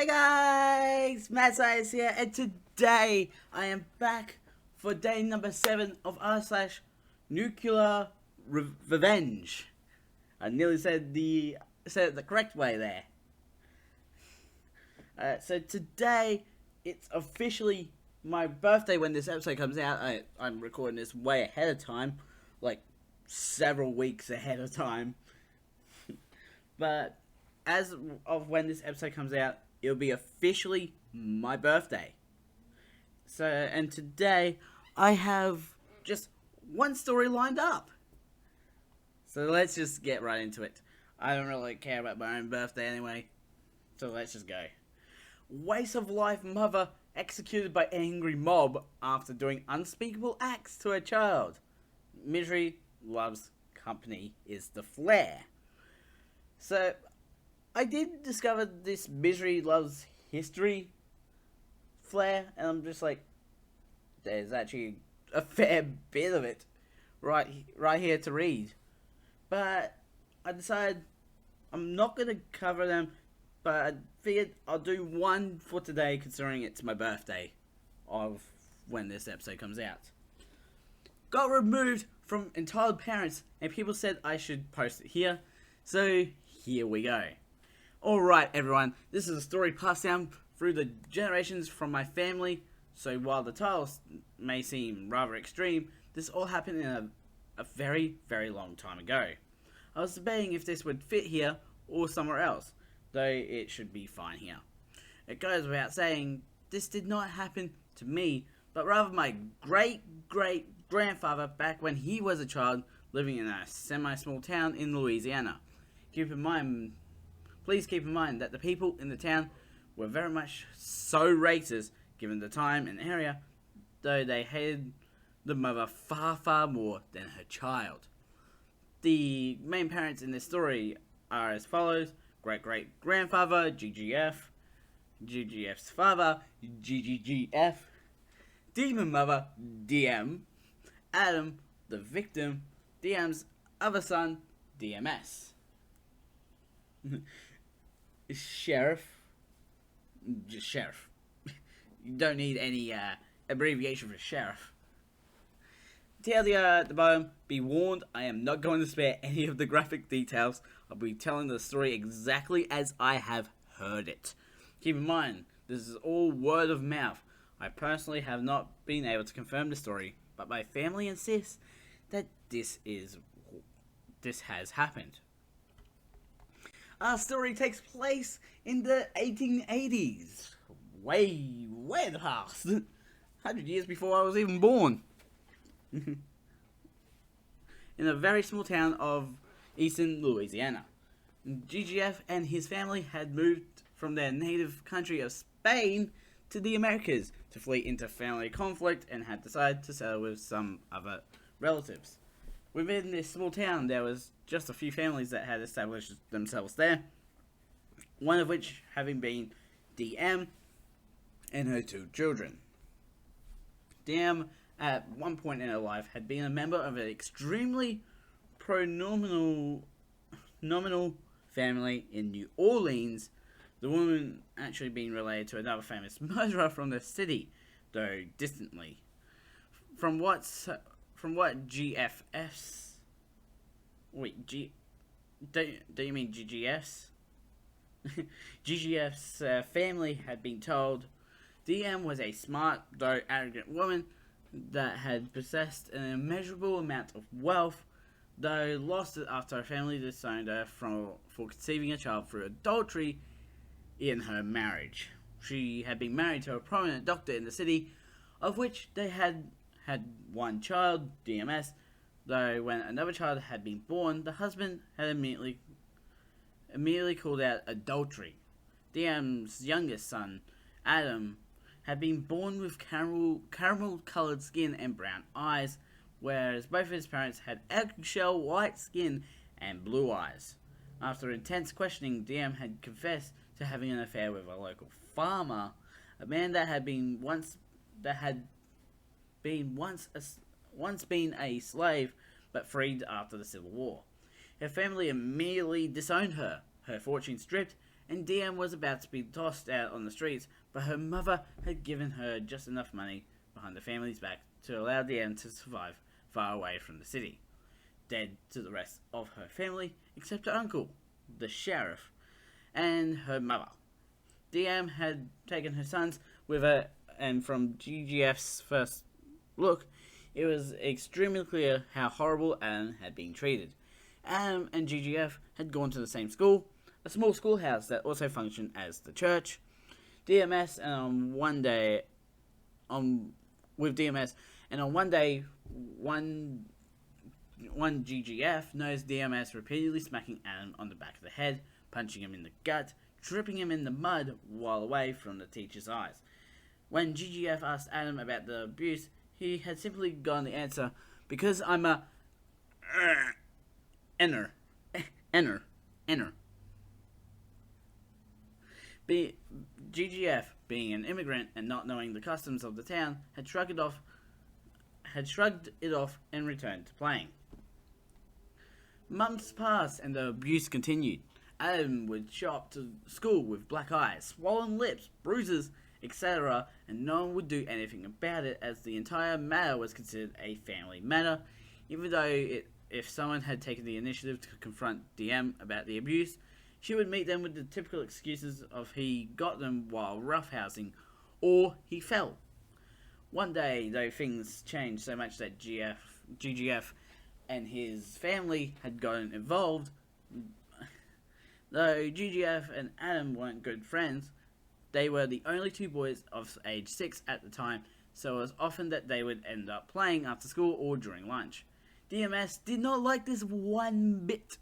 Hey guys, Matt Science here, and today I am back for day number 7 of r slash Nuclear Revenge. I nearly said it the correct way there. So today it's officially my birthday when this episode comes out. I'm recording this way ahead of time, like several weeks ahead of time. But as of when this episode comes out, it'll be officially my birthday. So, and today I have just one story lined up. So let's just get right into it. I don't really care about my own birthday anyway. So let's just go. Waste of life mother executed by angry mob after doing unspeakable acts to a child. Misery loves company is the flare. So, I did discover this Misery Loves History flair, and I'm just like, there's actually a fair bit of it right here to read. But I decided I'm not going to cover them, but I figured I'll do one for today, considering it's my birthday of when this episode comes out. Got removed from entitled parents, and people said I should post it here, so here we go. Alright everyone, this is a story passed down through the generations from my family, so while the title may seem rather extreme, this all happened in a very, very long time ago. I was debating if this would fit here or somewhere else, though it should be fine here. It goes without saying, this did not happen to me, but rather my great-great-grandfather back when he was a child living in a semi-small town in Louisiana. Please keep in mind that the people in the town were very much so racist given the time and area, though they hated the mother far, far more than her child. The main parents in this story are as follows: great-great-grandfather, GGF, GGF's father, GGGF, demon mother, DM, Adam, the victim, DM's other son, DMS. Sheriff. Just sheriff. You don't need any abbreviation for sheriff. TLDR at the bottom, be warned, I am not going to spare any of the graphic details. I'll be telling the story exactly as I have heard it. Keep in mind, this is all word of mouth. I personally have not been able to confirm the story, but my family insists that this has happened. Our story takes place in the 1880s. Way in the past. 100 years before I was even born. In a very small town of eastern Louisiana. GGF and his family had moved from their native country of Spain to the Americas to flee into family conflict and had decided to settle with some other relatives. Within this small town, there was just a few families that had established themselves there, one of which having been DM and her 2 children. DM, at one point in her life, had been a member of an extremely nominal family in New Orleans, the woman actually being related to another famous murderer from the city, though distantly. From what GFS... Wait, do you mean GGS? GGF's family had been told, DM was a smart, though arrogant woman that had possessed an immeasurable amount of wealth, though lost it after her family disowned her for conceiving a child through adultery in her marriage. She had been married to a prominent doctor in the city, of which they had one child, DMS, though when another child had been born, the husband had immediately called out adultery. DM's youngest son, Adam, had been born with caramel-coloured skin and brown eyes, whereas both of his parents had eggshell white skin and blue eyes. After intense questioning, DM had confessed to having an affair with a local farmer, a man that had once been a slave, but freed after the Civil War. Her family immediately disowned her, her fortune stripped, and DM was about to be tossed out on the streets, but her mother had given her just enough money behind the family's back to allow DM to survive far away from the city, dead to the rest of her family except her uncle, the sheriff, and her mother. DM had taken her sons with her, and from GGF's first look, it was extremely clear how horrible Adam had been treated. Adam and GGF had gone to the same school, a small schoolhouse that also functioned as the church. DMS, and on one day, with DMS, and on one day, one GGF knows DMS repeatedly smacking Adam on the back of the head, punching him in the gut, tripping him in the mud while away from the teacher's eyes. When GGF asked Adam about the abuse, he had simply gotten the answer, because I'm a Enner. GGF, being an immigrant and not knowing the customs of the town, had shrugged it off and returned to playing. Months passed and the abuse continued. Adam would show up to school with black eyes, swollen lips, bruises, etc., and no one would do anything about it, as the entire matter was considered a family matter, even though if someone had taken the initiative to confront DM about the abuse, she would meet them with the typical excuses of he got them while roughhousing, or he fell. One day, though, things changed so much that GGF and his family had gotten involved. Though GGF and Adam weren't good friends, they were the only two boys of age 6 at the time, so it was often that they would end up playing after school or during lunch. DMS did not like this one bit.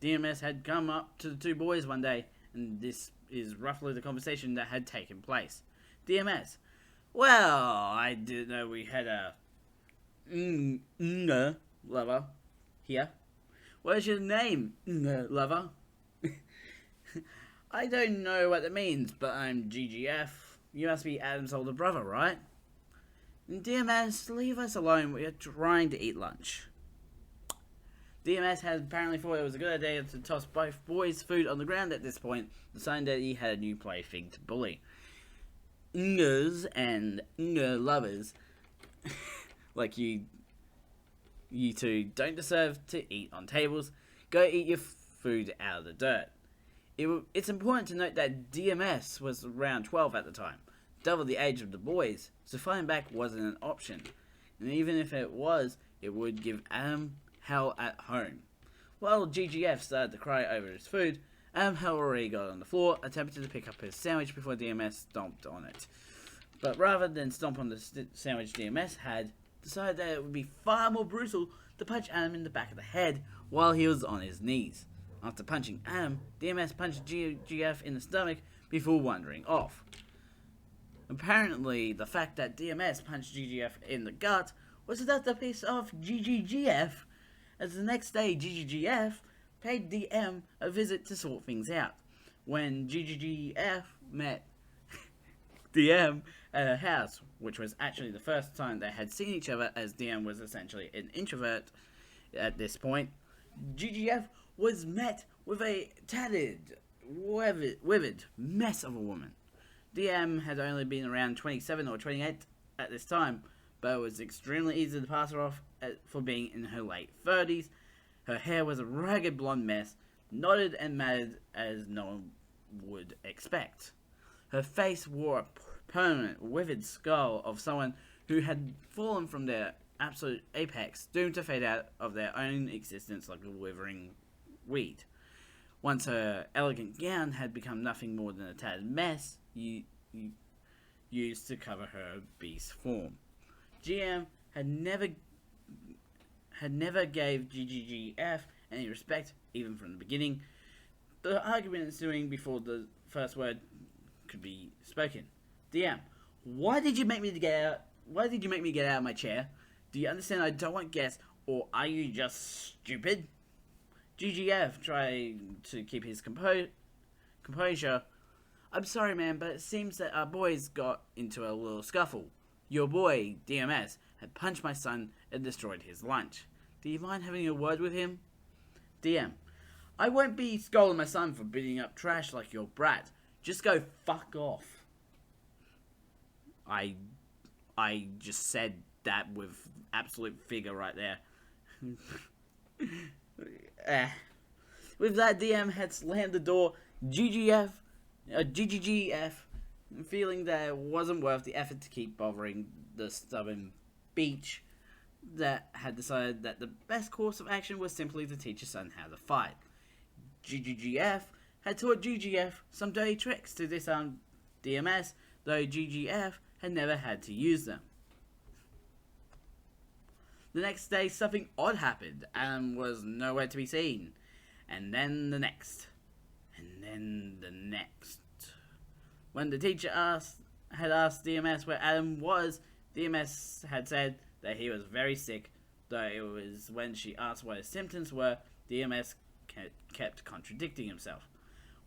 DMS had come up to the two boys one day, and this is roughly the conversation that had taken place. DMS: well, I didn't know we had a lover here. What's your name, lover? I don't know what that means, but I'm GGF. You must be Adam's older brother, right? DMS, leave us alone. We are trying to eat lunch. DMS had apparently thought it was a good idea to toss both boys' food on the ground at this point, deciding that he had a new plaything to bully. Ngers and lovers, like you two, don't deserve to eat on tables. Go eat your food out of the dirt. It's important to note that DMS was around 12 at the time, double the age of the boys, so fighting back wasn't an option. And even if it was, it would give Adam hell at home. While GGF started to cry over his food, Adam had already got on the floor, attempted to pick up his sandwich before DMS stomped on it. But rather than stomp on the sandwich, DMS had decided that it would be far more brutal to punch Adam in the back of the head while he was on his knees. After punching Adam, DMS punched GGF in the stomach before wandering off. Apparently, the fact that DMS punched GGF in the gut was enough to piss off GGF, as the next day GGF paid DM a visit to sort things out. When GGF met DM at her house, which was actually the first time they had seen each other, as DM was essentially an introvert at this point, GGF was met with a tattered, withered mess of a woman. DM had only been around 27 or 28 at this time, but it was extremely easy to pass her off for being in her late 30s. Her hair was a ragged blonde mess, knotted and matted as no one would expect. Her face wore a permanent, withered skull of someone who had fallen from their absolute apex, doomed to fade out of their own existence like a withering weed. Once her elegant gown had become nothing more than a tattered mess used to cover her beast form. GM had never gave GGF any respect, even from the beginning. The argument ensuing before the first word could be spoken. DM: why did you make me get out? Why did you make me get out of my chair? Do you understand I don't want guests, or are you just stupid? GGF tried to keep his composure. I'm sorry, man, but it seems that our boys got into a little scuffle. Your boy, DMS, had punched my son and destroyed his lunch. Do you mind having a word with him? DM: I won't be scolding my son for beating up trash like your brat. Just go fuck off. I just said that with absolute figure right there. With that, DM had slammed the door. GGF, feeling that it wasn't worth the effort to keep bothering the stubborn beach, that had decided that the best course of action was simply to teach his son how to fight. GGF had taught GGF some dirty tricks to disarm DMS, though GGF had never had to use them. The next day, something odd happened. Adam was nowhere to be seen. And then the next. And then the next. When the teacher had asked DMS where Adam was, DMS had said that he was very sick, though it was when she asked what his symptoms were, DMS kept contradicting himself.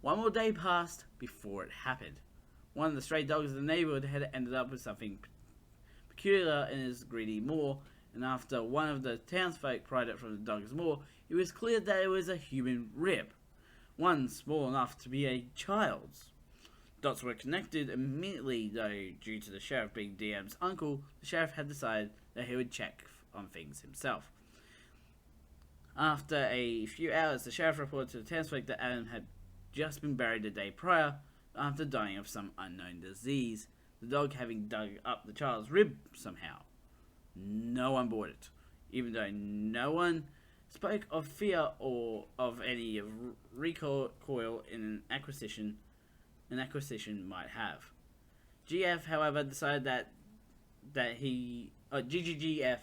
One more day passed before it happened. One of the stray dogs in the neighborhood had ended up with something peculiar in his greedy maw, and after one of the townsfolk pried it from the dog's maw, it was clear that it was a human rib, one small enough to be a child's. Dots were connected immediately, though due to the sheriff being DM's uncle, the sheriff had decided that he would check on things himself. After a few hours, the sheriff reported to the townsfolk that Adam had just been buried the day prior after dying of some unknown disease, the dog having dug up the child's rib somehow. No one bought it, even though no one spoke of fear or of any recoil in an acquisition might have. GF, however, decided GGGF,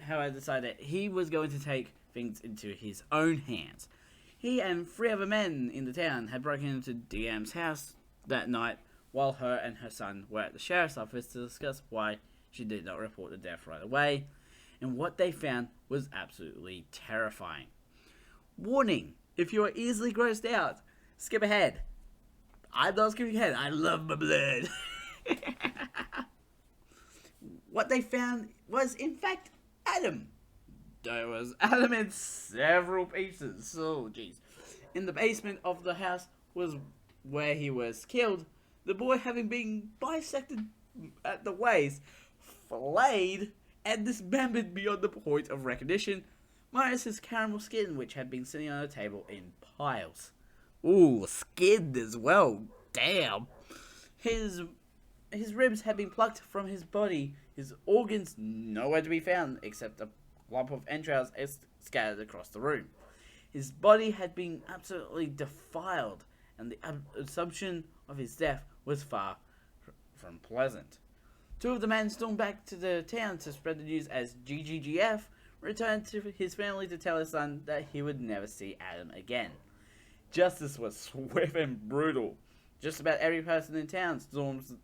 however, decided that he was going to take things into his own hands. He and 3 other men in the town had broken into DM's house that night while her and her son were at the sheriff's office to discuss why she did not report the death right away, and what they found was absolutely terrifying. Warning, if you are easily grossed out, skip ahead. I'm not skipping ahead, I love my blood. What they found was, in fact, Adam. There was Adam in several pieces, so jeez. In the basement of the house was where he was killed, the boy having been bisected at the waist, flayed, and dismembered beyond the point of recognition, minus his caramel skin, which had been sitting on a table in piles. Ooh, skinned as well, damn. His ribs had been plucked from his body, his organs nowhere to be found, except a lump of entrails scattered across the room. His body had been absolutely defiled, and the assumption of his death was far from pleasant. 2 of the men stormed back to the town to spread the news as GGGF returned to his family to tell his son that he would never see Adam again. Justice was swift and brutal. Just about every person in town stormed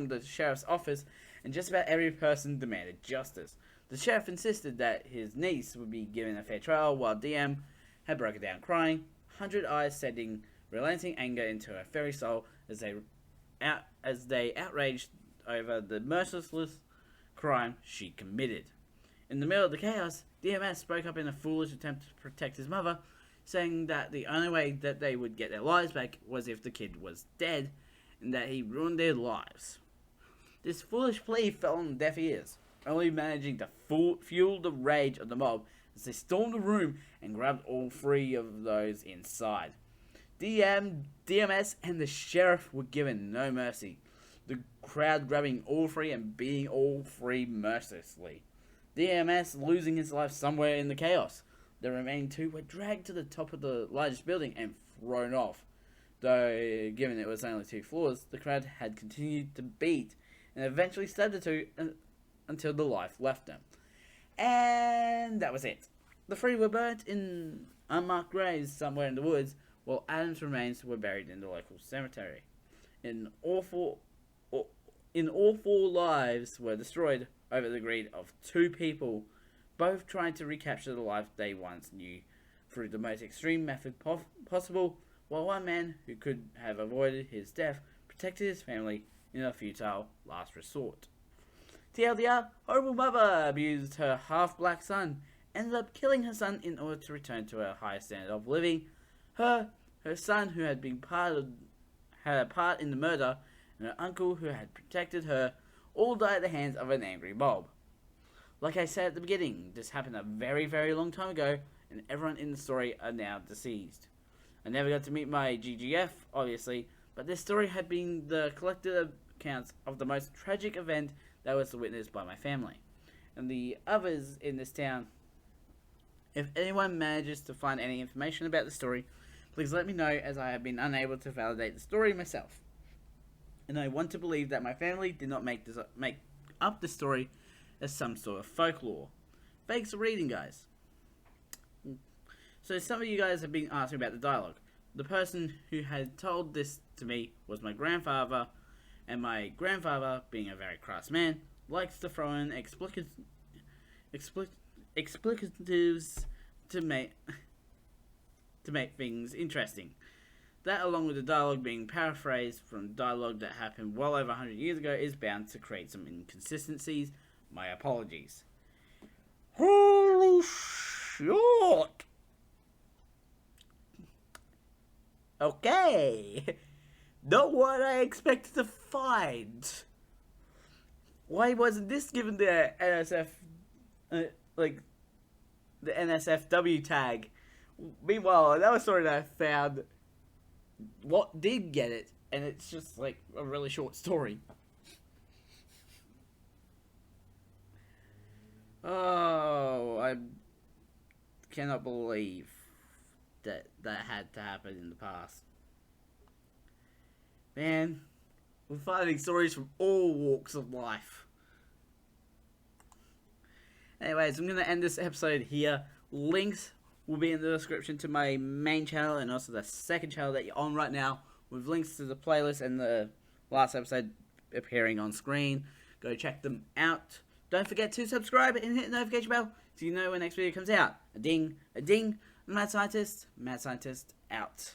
the sheriff's office, and just about every person demanded justice. The sheriff insisted that his niece would be given a fair trial, while DM had broken down crying, 100 eyes sending relenting anger into her very soul as they outraged over the merciless crime she committed. In the middle of the chaos, DMS spoke up in a foolish attempt to protect his mother, saying that the only way that they would get their lives back was if the kid was dead, and that he ruined their lives. This foolish plea fell on deaf ears, only managing to fuel the rage of the mob as they stormed the room and grabbed all 3 of those inside. DMS and the sheriff were given no mercy, the crowd grabbing all 3 and beating all 3 mercilessly. DMS losing his life somewhere in the chaos. The remaining 2 were dragged to the top of the largest building and thrown off. Though, given it was only 2 floors, the crowd had continued to beat, and eventually started to until the life left them. And that was it. The 3 were burnt in unmarked graves somewhere in the woods, while Adam's remains were buried in the local cemetery. All 4 lives were destroyed over the greed of 2 people, both trying to recapture the life they once knew through the most extreme method possible, while one man who could have avoided his death protected his family in a futile last resort. TLDR, horrible mother abused her half-black son, ended up killing her son in order to return to a higher standard of living, Her son who had had a part in the murder, and her uncle who had protected her, all died at the hands of an angry mob. Like I said at the beginning, this happened a very, very long time ago, and everyone in the story are now deceased. I never got to meet my GGF, obviously, but this story had been the collected accounts of the most tragic event that was witnessed by my family and the others in this town. If anyone manages to find any information about the story, please let me know, as I have been unable to validate the story myself. And I want to believe that my family did not make up the story as some sort of folklore. Thanks for reading, guys. So some of you guys have been asking about the dialogue. The person who had told this to me was my grandfather, and my grandfather, being a very crass man, likes to throw in explicatives to make things interesting. That, along with the dialogue being paraphrased from dialogue that happened well over 100 years ago, is bound to create some inconsistencies. My apologies. Holy shit! Okay, not what I expected to find. Why wasn't this given the NSF, the NSFW tag? Meanwhile, another story that I found, what did get it, and it's just like a really short story. Oh, I cannot believe that had to happen in the past. Man, we're finding stories from all walks of life. Anyways, I'm going to end this episode here. Links will be in the description to my main channel and also the second channel that you're on right now, with links to the playlist and the last episode appearing on screen. Go check them out. Don't forget to subscribe and hit the notification bell so you know when next video comes out. A ding, a ding. Mad Scientist out.